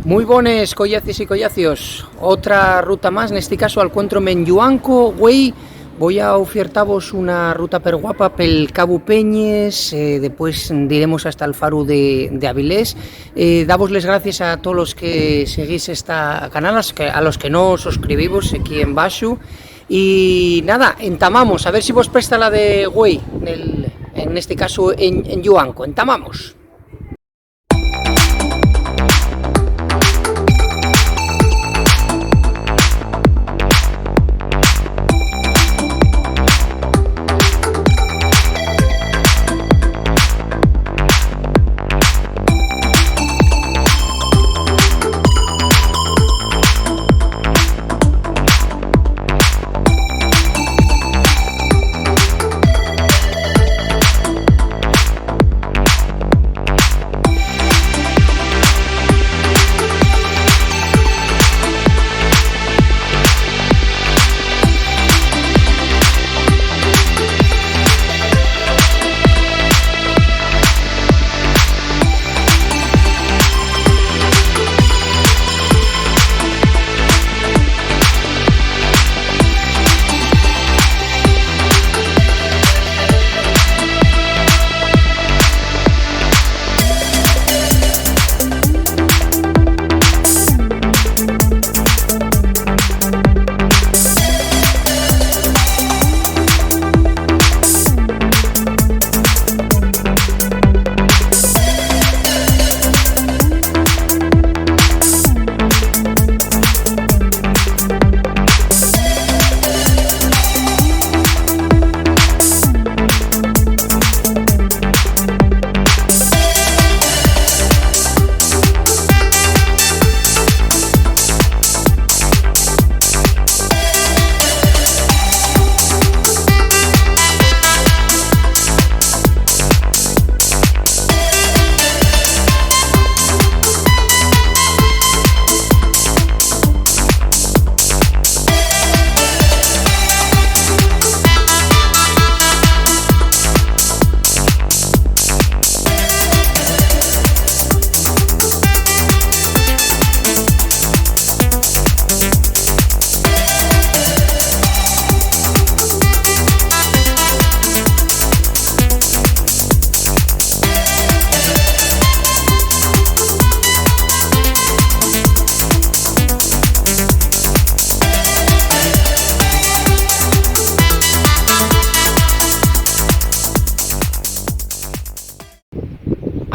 Muy buenas, collaces y collacios. Otra ruta más, en este caso encuentro-me en Lluanco, güey. Voy a ofertaros una ruta per guapa pel Cabu Peñes, después diremos hasta el faro de Avilés. Damos les gracias a todos los que seguís esta canal, a los que no suscribimos aquí en Bashu. Y nada, entamamos, a ver si vos presta la de güey, en este caso en Lluanco, entamamos.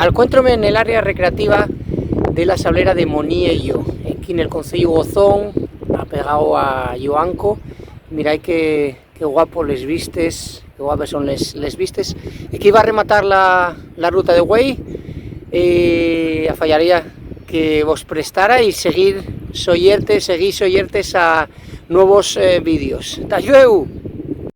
Encuéntrome en el área recreativa de la sablera de Moniello, aquí en el Conceyu Gozón, apegado a Lluanco. Miráis qué guapo les vistes, qué guapas son les vistes. Aquí va a rematar la ruta de güey. A fallaría que vos prestara y seguís oyertes a nuevos vídeos. ¡Ta llueu!